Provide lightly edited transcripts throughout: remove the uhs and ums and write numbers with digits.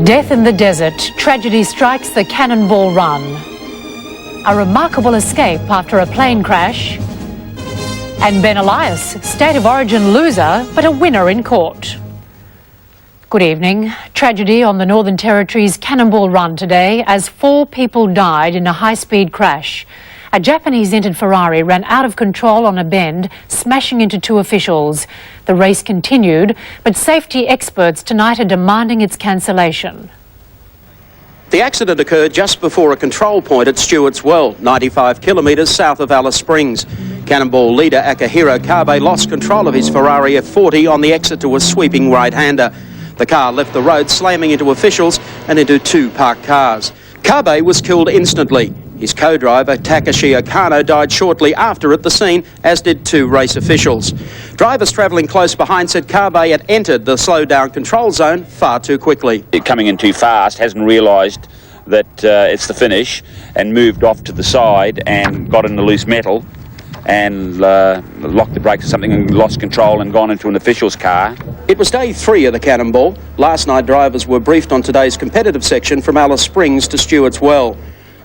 Death in the desert, tragedy strikes the Cannonball Run. A remarkable escape after a plane crash. And Ben Elias, State of Origin loser, but a winner in court. Good evening. Tragedy on the Northern Territory's Cannonball Run today as 4 people died in a high-speed crash. A Japanese-entered Ferrari ran out of control on a bend, smashing into 2 officials. The race continued, but safety experts tonight are demanding its cancellation. The accident occurred just before a control point at Stewart's Well, 95 kilometres south of Alice Springs. Cannonball leader Akihiro Kabe lost control of his Ferrari F40 on the exit to a sweeping right-hander. The car left the road, slamming into officials and into 2 parked cars. Kabe was killed instantly. His co-driver, Takashi Okano, died shortly after at the scene, as did 2 race officials. Drivers travelling close behind said Kabe had entered the slow-down control zone far too quickly. Coming in too fast, hasn't realised that it's the finish, and moved off to the side and got in the loose metal and locked the brakes or something and lost control and gone into an official's car. It was day 3 of the Cannonball. Last night drivers were briefed on today's competitive section from Alice Springs to Stewart's Well.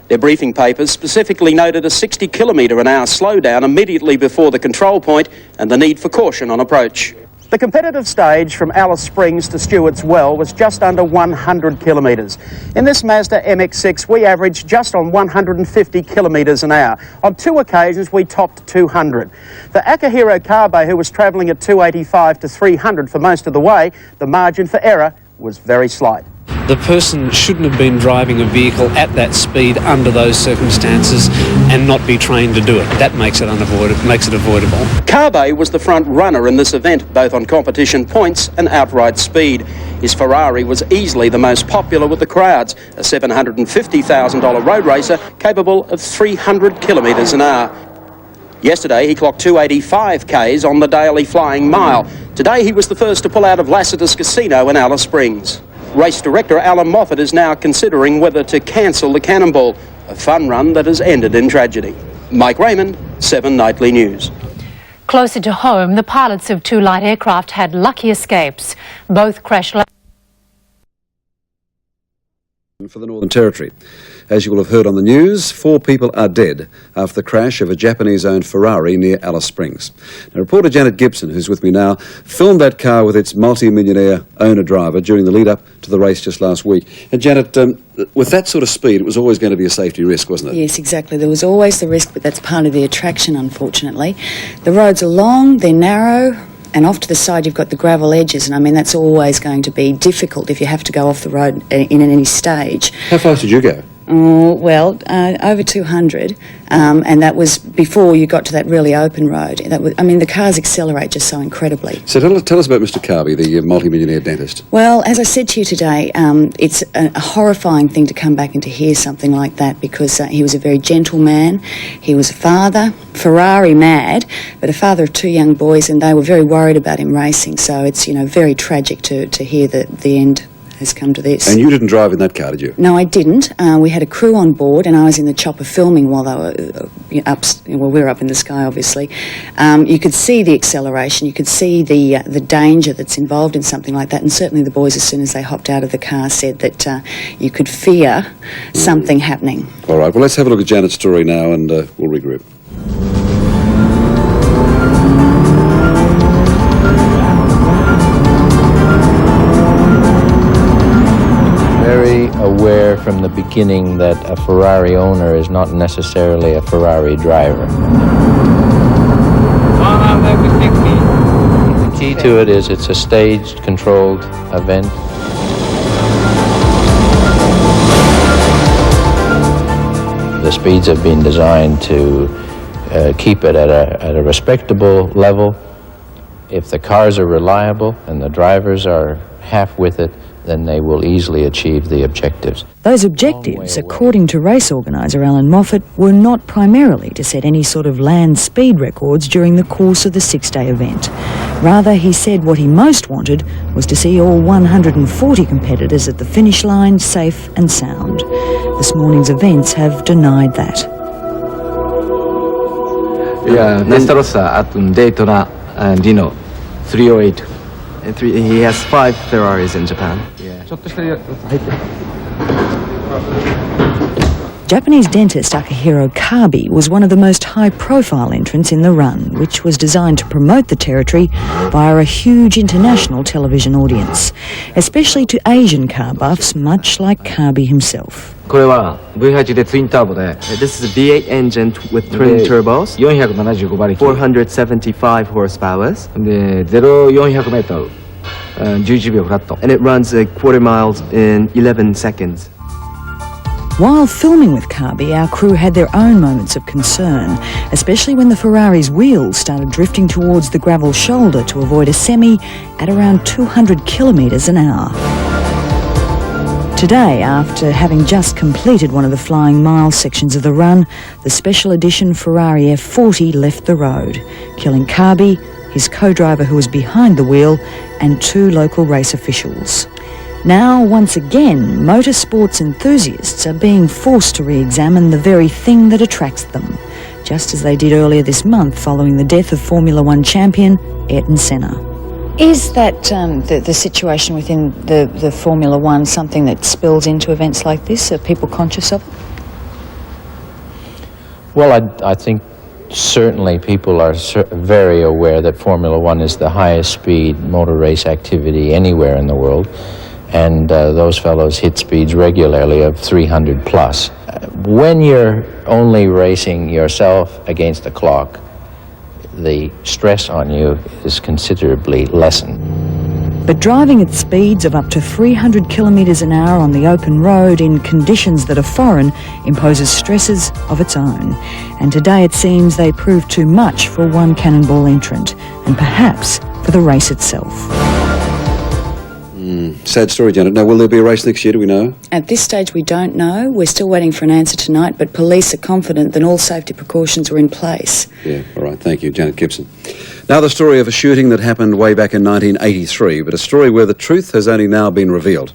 Their briefing papers specifically noted a 60 km/h slowdown immediately before the control point and the need for caution on approach. The competitive stage from Alice Springs to Stewart's Well was just under 100 kilometres. In this Mazda MX-6 we averaged just on 150 km/h. On 2 occasions we topped 200. For Akihiro Kabe, who was travelling at 285 to 300 for most of the way, the margin for error was very slight. The person shouldn't have been driving a vehicle at that speed under those circumstances and not be trained to do it. That makes it avoidable. Kabe was the front runner in this event, both on competition points and outright speed. His Ferrari was easily the most popular with the crowds, a $750,000 road racer capable of 300 km/h. Yesterday he clocked 285 k's on the daily flying mile. Today he was the first to pull out of Lassiter's Casino in Alice Springs. Race director Alan Moffat is now considering whether to cancel the Cannonball, a fun run that has ended in tragedy. Mike Raymond, 7 Nightly News. Closer to home, the pilots of 2 light aircraft had lucky escapes. Both crashed for the Northern Territory. As you will have heard on the news, 4 people are dead after the crash of a Japanese-owned Ferrari near Alice Springs. Now, reporter Janet Gibson, who's with me now, filmed that car with its multi-millionaire owner-driver during the lead-up to the race just last week. And Janet, with that sort of speed, it was always going to be a safety risk, wasn't it? Yes, exactly. There was always the risk, but that's part of the attraction, unfortunately. The roads are long, they're narrow, and off to the side you've got the gravel edges, and I mean that's always going to be difficult if you have to go off the road in any stage. How fast did you go? Well, over 200, and that was before you got to that really open road. The cars accelerate just so incredibly. So tell us about Mr. Kabe, the multi-millionaire dentist. Well, as I said to you today, it's a horrifying thing to come back and to hear something like that, because he was a very gentle man. He was a father, Ferrari mad, but a father of 2 young boys, and they were very worried about him racing. So it's very tragic to hear that the end has come to this. And you didn't drive in that car, did you? No, I didn't. We had a crew on board, and I was in the chopper filming while they were we were up in the sky, obviously. You could see the acceleration, you could see the danger that's involved in something like that, and certainly the boys, as soon as they hopped out of the car, said that you could fear something happening. All right, well, let's have a look at Janet's story now, and we'll regroup. Aware from the beginning that a Ferrari owner is not necessarily a Ferrari driver. The key to it is it's a staged, controlled event. The speeds have been designed to keep it at a respectable level. If the cars are reliable and the drivers are half with it, then they will easily achieve the objectives. Those objectives, according to race organiser Alan Moffat, were not primarily to set any sort of land speed records during the course of the 6-day event. Rather, he said what he most wanted was to see all 140 competitors at the finish line safe and sound. This morning's events have denied that. Nesta rossa at Daytona Dino 308 He has 5 Ferraris in Japan. Yeah. Japanese dentist Akihiro Kabi was one of the most high-profile entrants in the run, which was designed to promote the territory via a huge international television audience, especially to Asian car buffs, much like Kabi himself. これは V8 でツインターボで This is a V8 engine with twin turbos 475馬力475 horsepower で0-400メートル11秒フラット and it runs a quarter miles in 11 seconds. While filming with Kabi, our crew had their own moments of concern, especially when the Ferrari's wheels started drifting towards the gravel shoulder to avoid a semi at around 200 kilometres an hour. Today, after having just completed one of the flying mile sections of the run, the special edition Ferrari F40 left the road, killing Kabi, his co-driver who was behind the wheel, and 2 local race officials. Now, once again, motorsports enthusiasts are being forced to re-examine the very thing that attracts them, just as they did earlier this month following the death of Formula One champion Ayrton Senna. Is that the situation within the Formula One something that spills into events like this? Are people conscious of it? Well, I think certainly people are very aware that Formula One is the highest speed motor race activity anywhere in the world. And those fellows hit speeds regularly of 300 plus. When you're only racing yourself against the clock, the stress on you is considerably lessened. But driving at speeds of up to 300 kilometres an hour on the open road in conditions that are foreign imposes stresses of its own. And today it seems they prove too much for one Cannonball entrant, and perhaps for the race itself. Sad story, Janet. Now, will there be a race next year, do we know? At this stage we don't know. We're still waiting for an answer tonight, but police are confident that all safety precautions are in place. Yeah, all right. Thank you, Janet Gibson. Now the story of a shooting that happened way back in 1983, but a story where the truth has only now been revealed.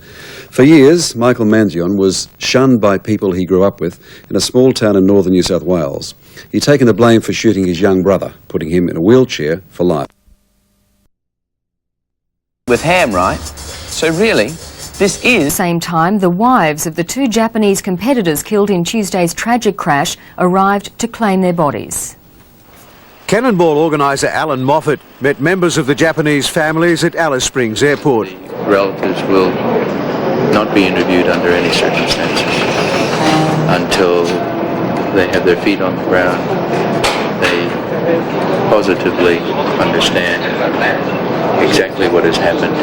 For years, Michael Manzion was shunned by people he grew up with in a small town in northern New South Wales. He'd taken the blame for shooting his young brother, putting him in a wheelchair for life. With Ham, right? So really, this is... At the same time, the wives of the 2 Japanese competitors killed in Tuesday's tragic crash arrived to claim their bodies. Cannonball organiser Alan Moffat met members of the Japanese families at Alice Springs Airport. Relatives will not be interviewed under any circumstances until they have their feet on the ground. They positively understand exactly what has happened,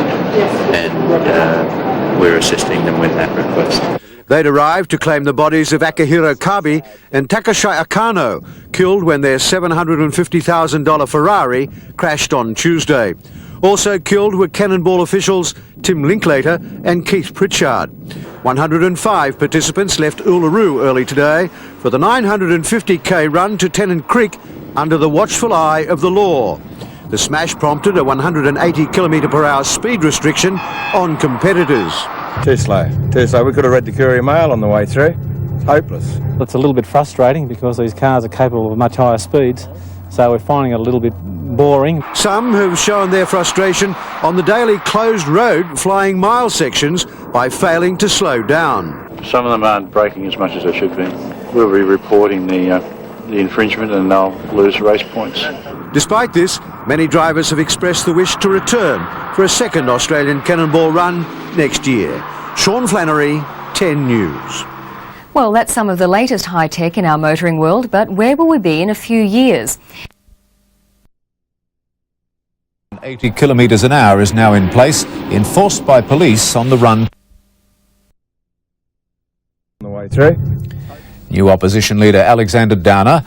and we're assisting them with that request. They'd arrived to claim the bodies of Akihiro Kabi and Takashi Akano, killed when their $750,000 Ferrari crashed on Tuesday. Also killed were Cannonball officials Tim Linklater and Keith Pritchard. 105 participants left Uluru early today for the 950k run to Tennant Creek under the watchful eye of the law. The smash prompted a 180 km/h speed restriction on competitors. Too slow. We could have read the Courier Mail on the way through. It's hopeless. It's a little bit frustrating because these cars are capable of much higher speeds, so we're finding it a little bit boring. Some have shown their frustration on the daily closed road flying mile sections by failing to slow down. Some of them aren't braking as much as they should be. We'll be reporting the infringement and they'll lose race points. Despite this, many drivers have expressed the wish to return for a second Australian Cannonball Run next year. Sean Flannery, 10 News. Well, that's some of the latest high-tech in our motoring world, but where will we be in a few years? 80 kilometres an hour is now in place, enforced by police on the run. On the way through. New opposition leader Alexander Downer.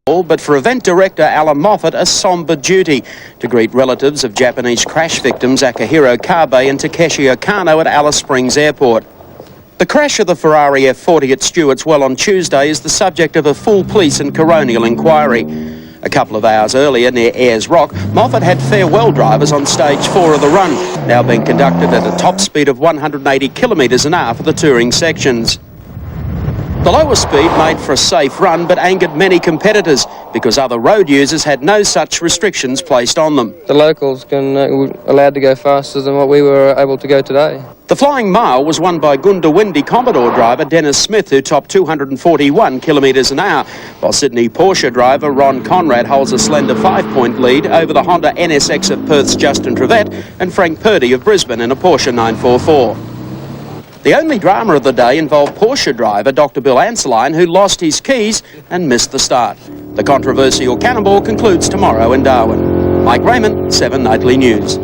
But for event director Alan Moffat, a sombre duty to greet relatives of Japanese crash victims Akihiro Kabe and Takeshi Okano at Alice Springs Airport. The crash of the Ferrari F40 at Stewart's Well on Tuesday is the subject of a full police and coronial inquiry. A couple of hours earlier near Ayers Rock, Moffat had farewell drivers on stage 4 of the run, now being conducted at a top speed of 180 kilometres an hour for the touring sections. The lower speed made for a safe run but angered many competitors because other road users had no such restrictions placed on them. The locals were allowed to go faster than what we were able to go today. The Flying Mile was won by Goondiwindi Commodore driver Dennis Smith, who topped 241 kilometres an hour, while Sydney Porsche driver Ron Conrad holds a slender 5-point lead over the Honda NSX of Perth's Justin Trevette and Frank Purdy of Brisbane in a Porsche 944. The only drama of the day involved Porsche driver Dr. Bill Anseline, who lost his keys and missed the start. The controversial Cannonball concludes tomorrow in Darwin. Mike Raymond, 7 Nightly News.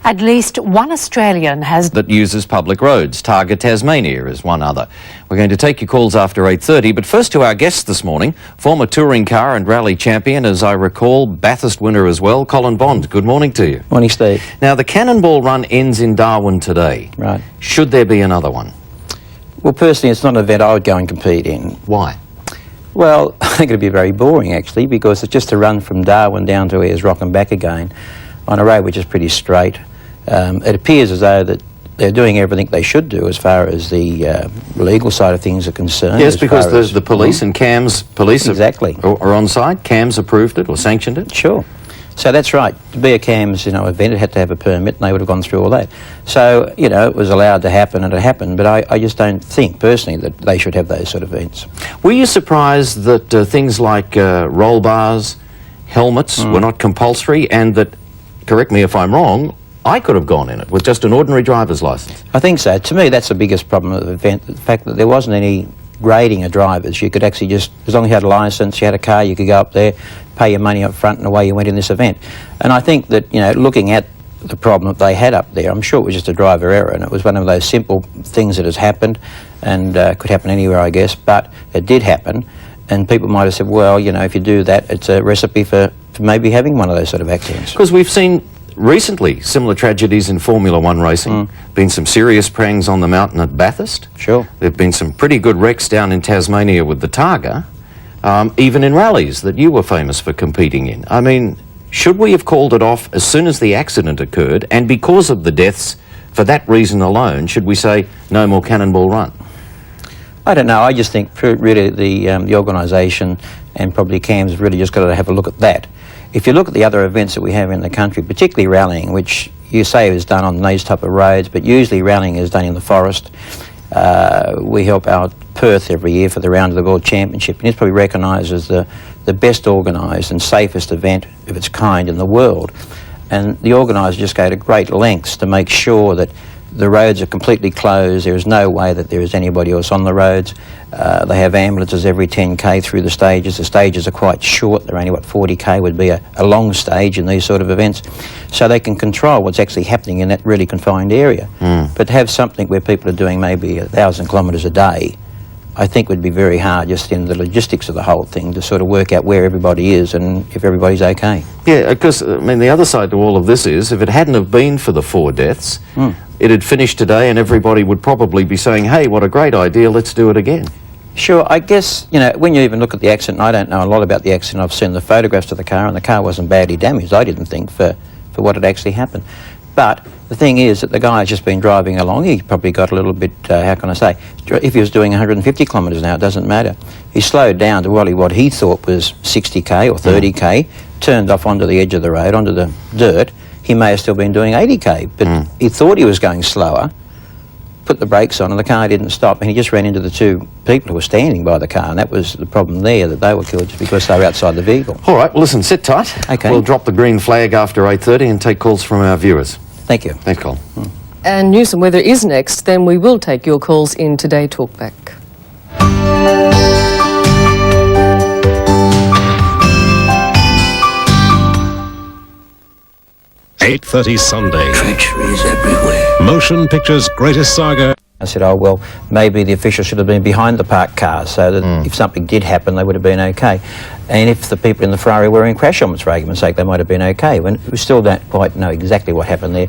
At least one Australian has... that uses public roads. Targa Tasmania is one other. We're going to take your calls after 8:30, but first to our guest this morning, former touring car and rally champion, as I recall, Bathurst winner as well, Colin Bond. Good morning to you. Morning, Steve. Now, the Cannonball Run ends in Darwin today. Right. Should there be another one? Well, personally, it's not an event I would go and compete in. Why? Well, I think it'd be very boring, actually, because it's just a run from Darwin down to Ayers Rock and back again on a road which is pretty straight. It appears as though that they're doing everything they should do as far as the legal side of things are concerned. Yes, because the police and CAM's police exactly are on side. CAM's approved it or sanctioned it. Sure. So that's right. To be a CAM's event, it had to have a permit, and they would have gone through all that. So it was allowed to happen, and it happened. But I just don't think personally that they should have those sort of events. Were you surprised that things like roll bars, helmets were not compulsory, and that, correct me if I'm wrong, I could have gone in it with just an ordinary driver's licence? I think so. To me, that's the biggest problem of the event, the fact that there wasn't any grading of drivers. You could actually just, as long as you had a licence, you had a car, you could go up there, pay your money up front, and away you went in this event. And I think that, looking at the problem that they had up there, I'm sure it was just a driver error, and it was one of those simple things that has happened, and could happen anywhere, I guess, but it did happen. And people might have said, well, if you do that, it's a recipe for maybe having one of those sort of accidents. Because we've seen recently similar tragedies in Formula One racing. Been some serious prangs on the mountain at Bathurst. Sure. There have been some pretty good wrecks down in Tasmania with the Targa, even in rallies that you were famous for competing in. I mean, should we have called it off as soon as the accident occurred, and because of the deaths, for that reason alone, should we say no more Cannonball Run? I don't know. I just think really the organisation and probably CAM's really just got to have a look at that. If you look at the other events that we have in the country, particularly rallying, which you say is done on these type of roads, but usually rallying is done in the forest. We help out Perth every year for the Round of the World Championship, and it's probably recognised as the best organised and safest event of its kind in the world. And the organisers just go to great lengths to make sure that the roads are completely closed. There is no way that there is anybody else on the roads. They have ambulances every 10k through the stages. The stages are quite short. They're only, 40k would be a long stage in these sort of events. So they can control what's actually happening in that really confined area. But to have something where people are doing maybe 1,000 kilometres a day, I think would be very hard just in the logistics of the whole thing to sort of work out where everybody is and if everybody's okay. Yeah, because, I mean, the other side to all of this is, if it hadn't have been for the 4 deaths, it had finished today and everybody would probably be saying, hey, what a great idea, let's do it again. Sure, I guess, when you even look at the accident, I don't know a lot about the accident. I've seen the photographs of the car, and the car wasn't badly damaged, I didn't think, for what had actually happened. But the thing is that the guy has just been driving along. He probably got a little bit, how can I say, if he was doing 150 kilometres an hour, it doesn't matter. He slowed down to what he thought was 60k or 30k, turned off onto the edge of the road, onto the dirt. He may have still been doing 80k, but he thought he was going slower, put the brakes on, and the car didn't stop, and he just ran into the 2 people who were standing by the car, and that was the problem there, that they were killed just because they were outside the vehicle. All right, well, listen, sit tight. Okay. We'll drop the green flag after 8:30 and take calls from our viewers. Thank you. Thanks, Colin. And news and weather is next, then we will take your calls in Today Talkback. 8:30 Sunday. Treacheries everywhere. Motion Picture's greatest saga. I said, oh, well, maybe the officials should have been behind the parked cars so that if something did happen, they would have been okay. And if the people in the Ferrari were in crash helmets, for argument's sake, they might have been okay. We still don't quite know exactly what happened there.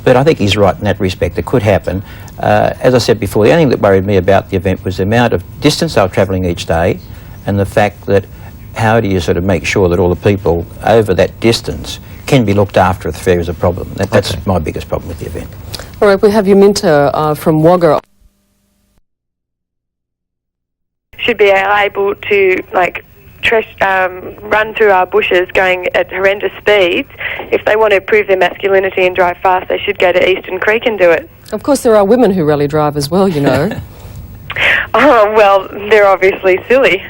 But I think he's right in that respect. It could happen. As I said before, the only thing that worried me about the event was the amount of distance they were travelling each day, and the fact that how do you sort of make sure that all the people over that distance can be looked after if there is a problem. That's my biggest problem with the event. All right, we have Yaminta from Wagga. should be able to, like, run through our bushes going at horrendous speeds. If they want to prove their masculinity and drive fast, they should go to Eastern Creek and do it. Of course, there are women who rally drive as well, you know. Oh, well, they're obviously silly.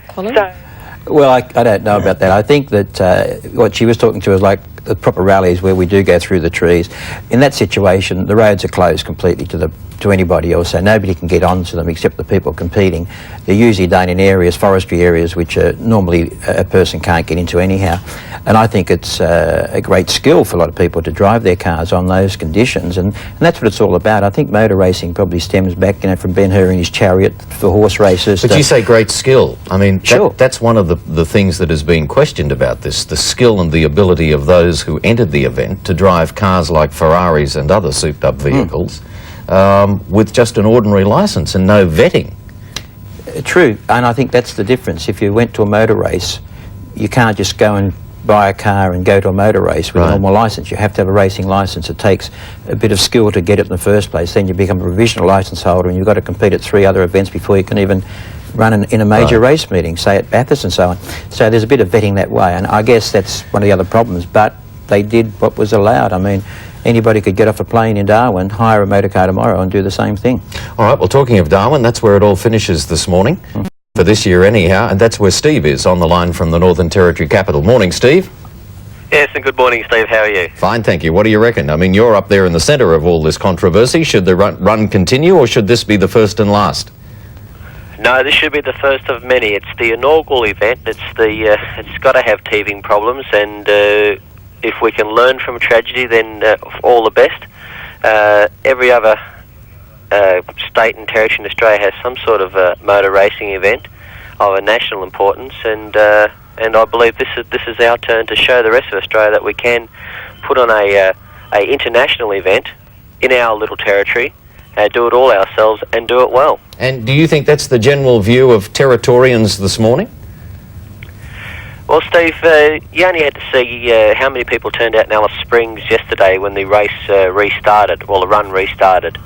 Colin? So, Well, I don't know about that. I think that what she was talking to is like the proper rallies where we do go through the trees. In that situation, the roads are closed completely to anybody else, so nobody can get onto them except the people competing. They're usually done in areas, forestry areas, which normally a person can't get into anyhow. And I think it's a great skill for a lot of people to drive their cars on those conditions, and that's what it's all about. I think motor racing probably stems back, from Ben-Hur and his chariot for horse races. But you say great skill. I mean, Sure. that's one of the things that has been questioned about this, the skill and the ability of those who entered the event to drive cars like Ferraris and other souped-up vehicles with just an ordinary licence and no vetting. True, and I think that's the difference. If you went to a motor race, you can't just go and buy a car and go to a motor race with a normal licence. You have to have a racing licence. It takes a bit of skill to get it in the first place. Then you become a provisional licence holder and you've got to compete at 3 other events before you can even run in a major race meeting, say at Bathurst and so on. So there's a bit of vetting that way, and I guess that's one of the other problems, but they did what was allowed. I mean, anybody could get off a plane in Darwin, hire a motor car tomorrow and do the same thing. All right, well, talking of Darwin, that's where it all finishes this morning. For this year anyhow, and that's where Steve is on the line from the Northern Territory capital. Morning, Steve. Yes, and good morning, Steve. How are you? Fine, thank you. What do you reckon? I mean, you're up there in the centre of all this controversy. Should the run continue, or should this be the first and last? No, this should be the first of many. It's the inaugural event. It's got to have teething problems, and if we can learn from tragedy, then all the best. Every other state and territory in Australia has some sort of motor racing event of a national importance, and I believe this is our turn to show the rest of Australia that we can put on a international event in our little territory, do it all ourselves and do it well. And do you think that's the general view of Territorians this morning? Well, Steve, you only had to see how many people turned out in Alice Springs yesterday when the race restarted, well, the run restarted.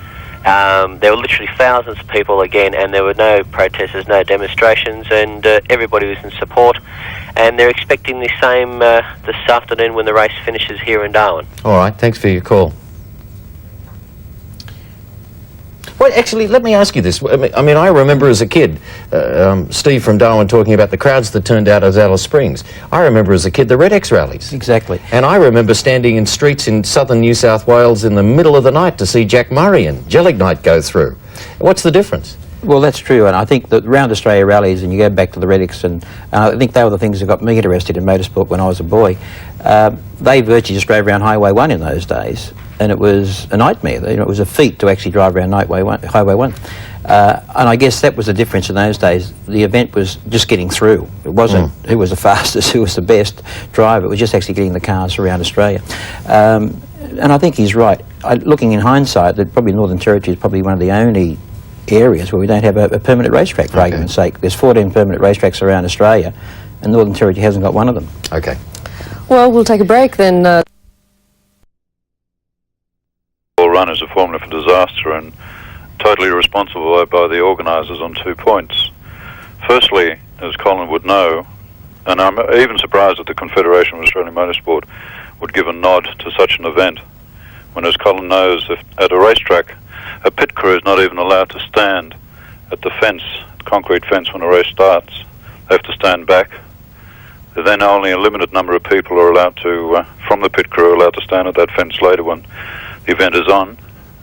There were literally thousands of people again, and there were no protesters, no demonstrations, and everybody was in support. And they're expecting the same this afternoon when the race finishes here in Darwin. All right, thanks for your call. Well, actually, let me ask you this. I mean, I remember as a kid, Steve from Darwin talking about the crowds that turned out at Alice Springs. I remember as a kid the Red X rallies. Exactly. And I remember standing in streets in southern New South Wales in the middle of the night to see Jack Murray and Gelignite go through. What's the difference? Well, that's true, and I think that round Australia rallies, and you go back to the Red X, and I think they were the things that got me interested in motorsport when I was a boy. They virtually just drove around Highway 1 in those days, and it was a nightmare. It was a feat to actually drive around Highway 1. And I guess that was the difference in those days. The event was just getting through. It wasn't who was the fastest, who was the best driver. It was just actually getting the cars around Australia. And I think he's right. Looking in hindsight, that probably Northern Territory is probably one of the only areas where we don't have a permanent racetrack, for argument's sake. There's 14 permanent racetracks around Australia, and Northern Territory hasn't got one of them. Okay. Well, we'll take a break then. Cannonball Run is a formula for disaster and totally responsible by the organisers on 2 points. Firstly, as Colin would know, and I'm even surprised that the Confederation of Australian Motorsport would give a nod to such an event, when, as Colin knows, if at a racetrack, a pit crew is not even allowed to stand at the fence, concrete fence, when a race starts. They have to stand back. Then only a limited number of people are allowed to, from the pit crew, are allowed to stand at that fence later when the event is on.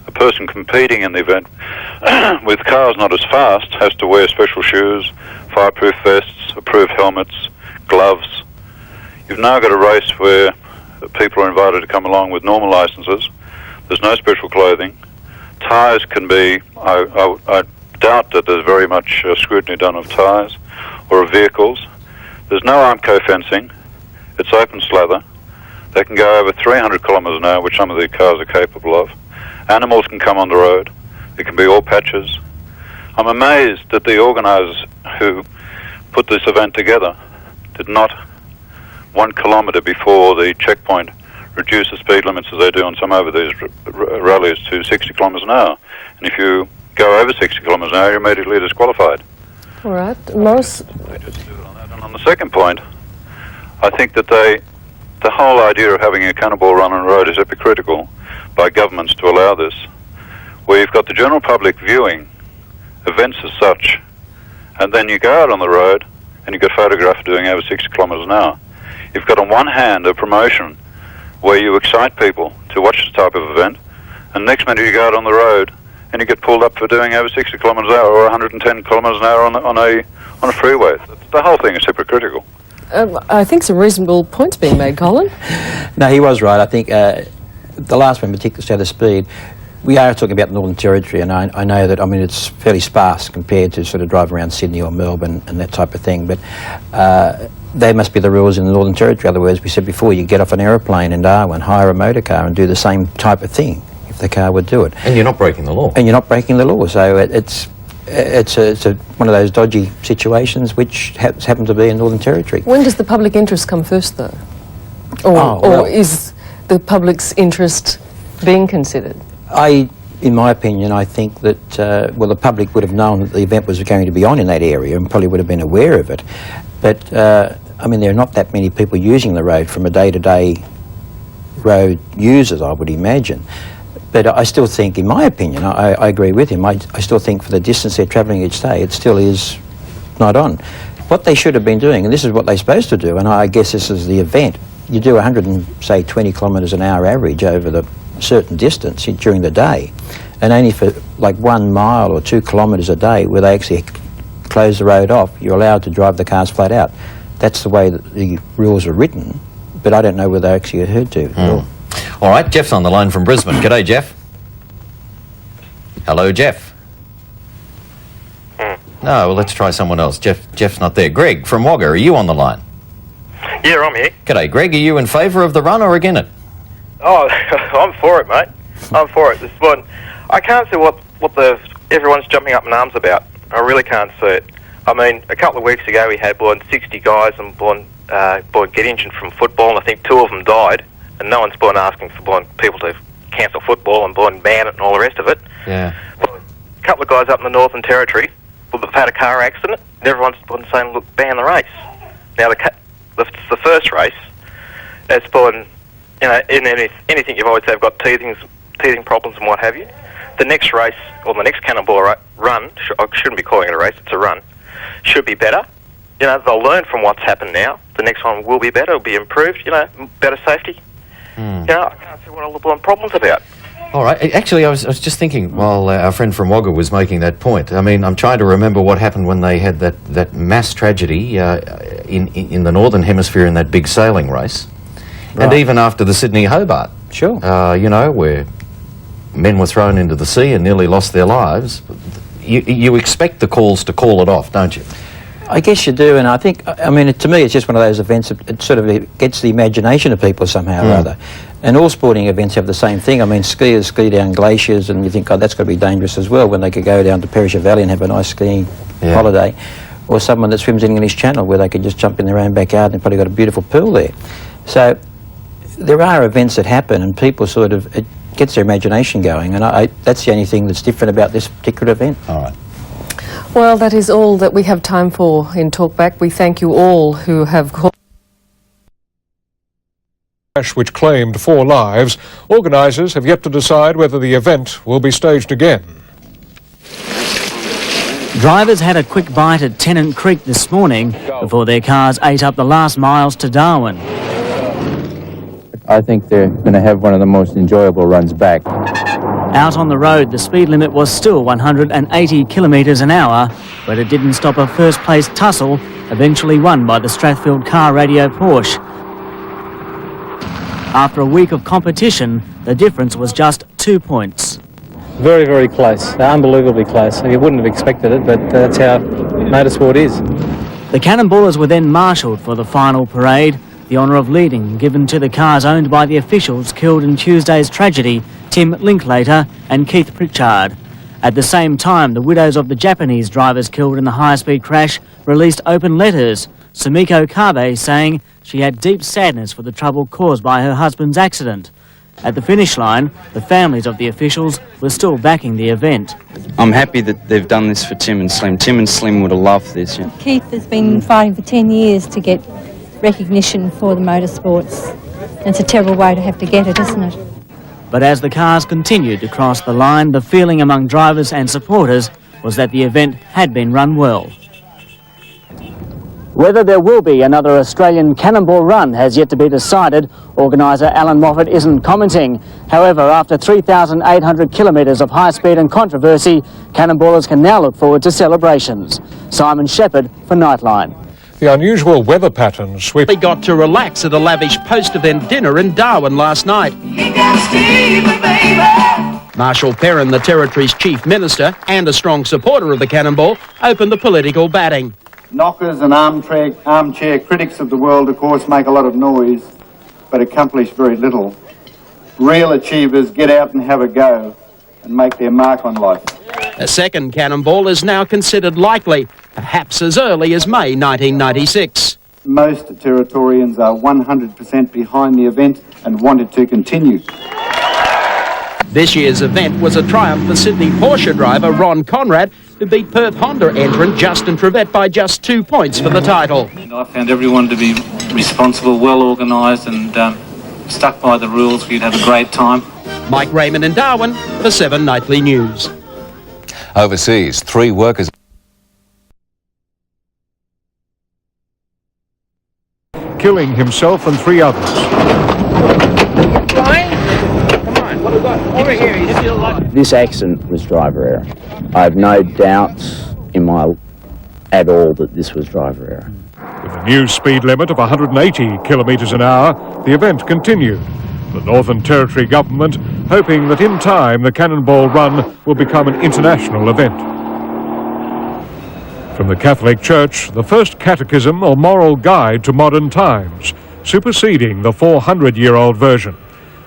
A person competing in the event with cars not as fast has to wear special shoes, fireproof vests, approved helmets, gloves. You've now got a race where people are invited to come along with normal licenses. There's no special clothing. Tyres can be, I doubt that there's very much scrutiny done of tyres or of vehicles. There's no Armco fencing. It's open slather. They can go over 300 kilometres an hour, which some of the cars are capable of. Animals can come on the road. It can be all patches. I'm amazed that the organisers who put this event together did not 1 kilometre before the checkpoint reduce the speed limits as they do on some over these rallies to 60 kilometres an hour. And if you go over 60 kilometres an hour, you're immediately disqualified. All right. Morris? And on the second point, I think that the whole idea of having a Cannonball Run on the road is hypocritical by governments to allow this, where you've got the general public viewing events as such, and then you go out on the road and you get photographed doing over 60 kilometres an hour. You've got on one hand a promotion where you excite people to watch this type of event, and next minute you go out on the road and you get pulled up for doing over 60 kilometres an hour or 110 kilometres an hour on a freeway. The whole thing is hypocritical. I think some reasonable points being made, Colin. No, he was right. I think the last one, particularly state of speed, we are talking about the Northern Territory, and I know that, I mean, it's fairly sparse compared to sort of drive around Sydney or Melbourne and that type of thing, but they must be the rules in the Northern Territory. Otherwise, we said before, you get off an airplane in Darwin, hire a motor car and do the same type of thing if the car would do it. And you're not breaking the law. And you're not breaking the law, so it's one of those dodgy situations which happen to be in Northern Territory. When does the public interest come first, though? Or is the public's interest being considered? In my opinion, I think that, well, the public would have known that the event was going to be on in that area and probably would have been aware of it. But, I mean, there are not that many people using the road from a day-to-day road users, I would imagine. But I still think, in my opinion, I agree with him, I still think for the distance they're travelling each day, it still is not on. What they should have been doing, and this is what they're supposed to do, and I guess this is the event, you do 120 kilometres an hour average over the certain distance during the day, and only for like 1 mile or 2 kilometres a day where they actually close the road off, you're allowed to drive the cars flat out. That's the way that the rules are written, but I don't know whether they're actually adhered to. All right, Jeff's on the line from Brisbane. G'day, Jeff. Hello, Jeff. No, well, let's try someone else. Jeff's not there. Greg from Wagga, are you on the line? Yeah, I'm here. G'day, Greg. Are you in favour of the run or against it? Oh, I'm for it, mate. I'm for it. This one, I can't see what everyone's jumping up in arms about. I really can't see it. I mean, a couple of weeks ago we had 60 guys and get injured from football, and I think 2 of them died, and no one's asking for people to cancel football and ban it and all the rest of it. Yeah. Well, a couple of guys up in the Northern Territory have had a car accident, and everyone's saying, look, ban the race. Now, the first race, it's you know, in anything you've always said, got teething problems and what have you. The next race, or the next Cannonball Run, I shouldn't be calling it a race, it's a run, should be better. You know, they'll learn from what's happened now. The next one will be better, it'll be improved, you know, better safety. You know, I can't see what all the problem's about. All right. Actually, I was just thinking while our friend from Wagga was making that point. I mean, I'm trying to remember what happened when they had that mass tragedy in the Northern Hemisphere in that big sailing race. Right. And even after the Sydney-Hobart. Sure. You know, where men were thrown into the sea and nearly lost their lives. You expect the calls to call it off, don't you? I guess you do, and I think, I mean, to me, it's just one of those events that it sort of gets the imagination of people somehow or other. And all sporting events have the same thing. I mean, skiers ski down glaciers, and you think, oh, that's got to be dangerous as well, when they could go down to Perisher Valley and have a nice skiing holiday. Or someone that swims in English Channel, where they could just jump in their own backyard and probably got a beautiful pool there. So there are events that happen, and people sort of, it gets their imagination going, and that's the only thing that's different about this particular event. All right. Well, that is all that we have time for in Talkback. We thank you all who have called. Which claimed 4 lives, organisers have yet to decide whether the event will be staged again. Drivers had a quick bite at Tennant Creek this morning before their cars ate up the last miles to Darwin. I think they're going to have one of the most enjoyable runs back. Out on the road, the speed limit was still 180 kilometres an hour, but it didn't stop a first-place tussle, eventually won by the Strathfield Car Radio Porsche. After a week of competition, the difference was just 2 points. Very, very close. Unbelievably close. You wouldn't have expected it, but that's how motorsport is. The Cannonballers were then marshalled for the final parade, the honour of leading given to the cars owned by the officials killed in Tuesday's tragedy, Tim Linklater and Keith Pritchard. At the same time, the widows of the Japanese drivers killed in the high-speed crash released open letters, Sumiko Kabe saying she had deep sadness for the trouble caused by her husband's accident. At the finish line, the families of the officials were still backing the event. I'm happy that they've done this for Tim and Slim. Tim and Slim would have loved this. Yeah. Keith has been fighting for 10 years to get recognition for the motorsports. It's a terrible way to have to get it, isn't it? But as the cars continued to cross the line, the feeling among drivers and supporters was that the event had been run well. Whether there will be another Australian Cannonball Run has yet to be decided. Organiser Alan Moffat isn't commenting. However, after 3,800 kilometres of high speed and controversy, cannonballers can now look forward to celebrations. Simon Shepherd for Nightline. The unusual weather patterns sweep. They got to relax at a lavish post-event dinner in Darwin last night. Marshall Perrin, the Territory's Chief Minister and a strong supporter of the Cannonball, opened the political batting. Knockers and armchair critics of the world, of course, make a lot of noise, but accomplish very little. Real achievers get out and have a go and make their mark on life. A second Cannonball is now considered likely, perhaps as early as May 1996. Most Territorians are 100% behind the event and want it to continue. This year's event was a triumph for Sydney Porsche driver Ron Conrad, who beat Perth Honda entrant Justin Trevette by just 2 points for the title. I found everyone to be responsible, well organised and stuck by the rules. We'd have a great time. Mike Raymond in Darwin for 7 Nightly News. Overseas, 3 workers killing himself and 3 others. This accident was driver error. I have no doubts at all that this was driver error. With a new speed limit of 180 kilometres an hour, the event continued. The Northern Territory government hoping that in time the Cannonball Run will become an international event. From the Catholic Church, the first catechism or moral guide to modern times, superseding the 400-year-old version.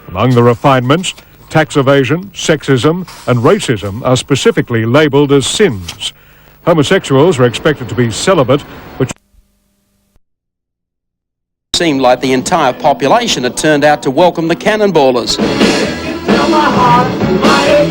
Among the refinements, tax evasion, sexism and racism are specifically labelled as sins. Homosexuals are expected to be celibate, which seemed like the entire population had turned out to welcome the Cannonballers.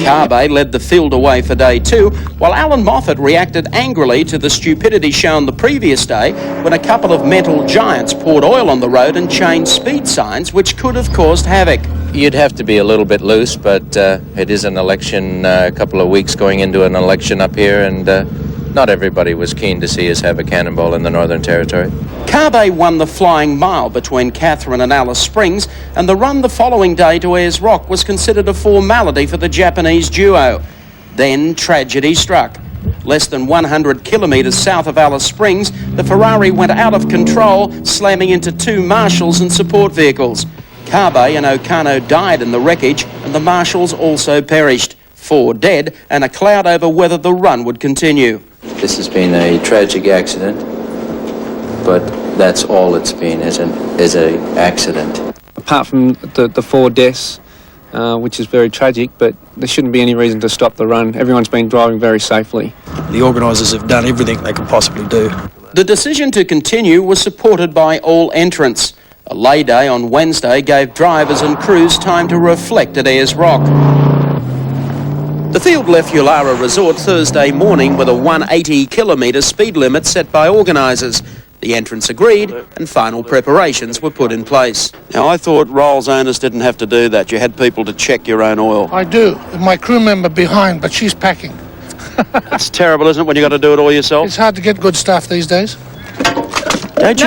Carbe led the field away for day 2, while Alan Moffat reacted angrily to the stupidity shown the previous day when a couple of mental giants poured oil on the road and changed speed signs, which could have caused havoc. You'd have to be a little bit loose, but it is an election, a couple of weeks going into an election up here, and not everybody was keen to see us have a cannonball in the Northern Territory. Carbe won the flying mile between Catherine and Alice Springs, and the run the following day to Ayers Rock was considered a formality for the Japanese duo. Then tragedy struck. Less than 100 kilometres south of Alice Springs, the Ferrari went out of control, slamming into 2 marshals and support vehicles. Carbe and Okano died in the wreckage, and the marshals also perished. 4 dead, and a cloud over whether the run would continue. This has been a tragic accident, but that's all it's been, is an accident. Apart from the 4 deaths, which is very tragic, but there shouldn't be any reason to stop the run. Everyone's been driving very safely. The organisers have done everything they could possibly do. The decision to continue was supported by all entrants. A lay day on Wednesday gave drivers and crews time to reflect at Ayers Rock. The field left Ulara Resort Thursday morning with a 180-kilometre speed limit set by organisers. The entrants agreed and final preparations were put in place. Now, I thought Rolls owners didn't have to do that. You had people to check your own oil. I do. My crew member behind, but she's packing. It's terrible, isn't it, when you've got to do it all yourself? It's hard to get good stuff these days. Don't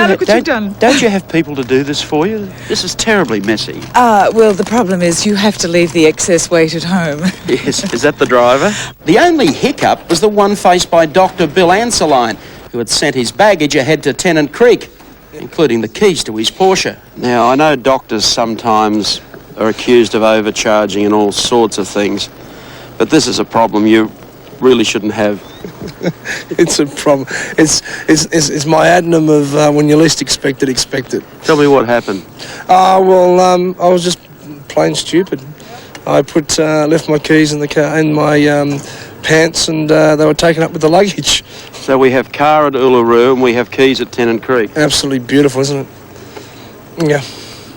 you have people to do this for you? This is terribly messy. Well, the problem is you have to leave the excess weight at home. Yes, is that the driver? The only hiccup was the one faced by Dr. Bill Anseline, who had sent his baggage ahead to Tennant Creek, including the keys to his Porsche. Now, I know doctors sometimes are accused of overcharging and all sorts of things, but this is a problem you really shouldn't have. It's a problem. It's my adnom of when you least expect it. Tell me what happened. I was just plain stupid. I left my keys in the car in my pants, and they were taken up with the luggage. So we have car at Uluru and we have keys at Tennant Creek. Absolutely beautiful, isn't it? Yeah.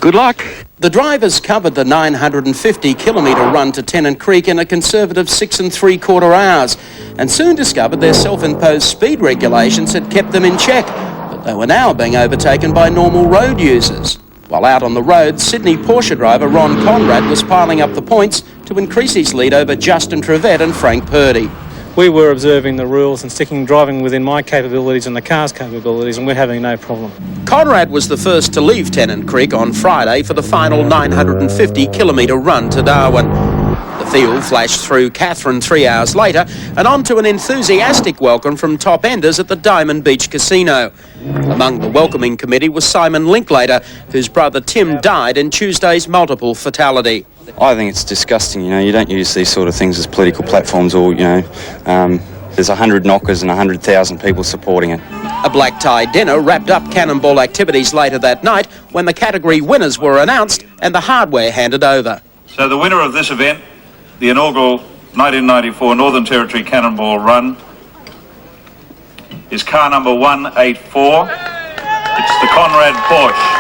Good luck. The drivers covered the 950-kilometre run to Tennant Creek in a conservative 6 3/4 hours and soon discovered their self-imposed speed regulations had kept them in check, but they were now being overtaken by normal road users. While out on the road, Sydney Porsche driver Ron Conrad was piling up the points to increase his lead over Justin Trevette and Frank Purdy. We were observing the rules and driving within my capabilities and the car's capabilities, and we're having no problem. Conrad was the first to leave Tennant Creek on Friday for the final 950-kilometre run to Darwin. The field flashed through Catherine 3 hours later and on to an enthusiastic welcome from top enders at the Diamond Beach Casino. Among the welcoming committee was Simon Linklater, whose brother Tim died in Tuesday's multiple fatality. I think it's disgusting, you know, you don't use these sort of things as political platforms or, you know, there's 100 knockers and 100,000 people supporting it. A black tie dinner wrapped up Cannonball activities later that night when the category winners were announced and the hardware handed over. So the winner of this event, the inaugural 1994 Northern Territory Cannonball Run, is car number 184. It's the Conrad Porsche.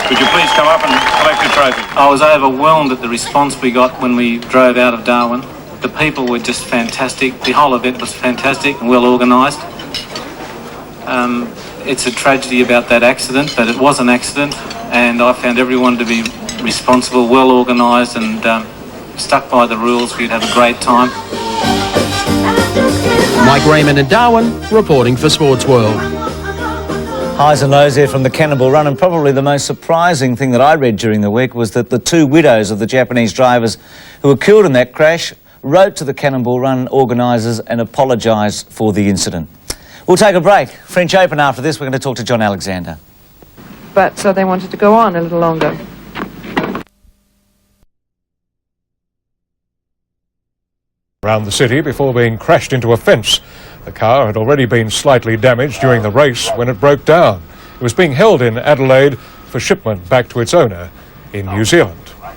Could you please come up and collect your trophy? I was overwhelmed at the response we got when we drove out of Darwin. The people were just fantastic. The whole event was fantastic and well organised. It's a tragedy about that accident, but it was an accident, and I found everyone to be responsible, well organised, and stuck by the rules. We'd have a great time. Mike Raymond in Darwin, reporting for Sports World. Highs and lows there from the Cannonball Run, and probably the most surprising thing that I read during the week was that the two widows of the Japanese drivers who were killed in that crash wrote to the Cannonball Run organisers and apologised for the incident. We'll take a break. French Open after this. We're going to talk to John Alexander. But so they wanted to go on a little longer. Around the city before being crashed into a fence. The car had already been slightly damaged during the race when it broke down. It was being held in Adelaide for shipment back to its owner in New Zealand.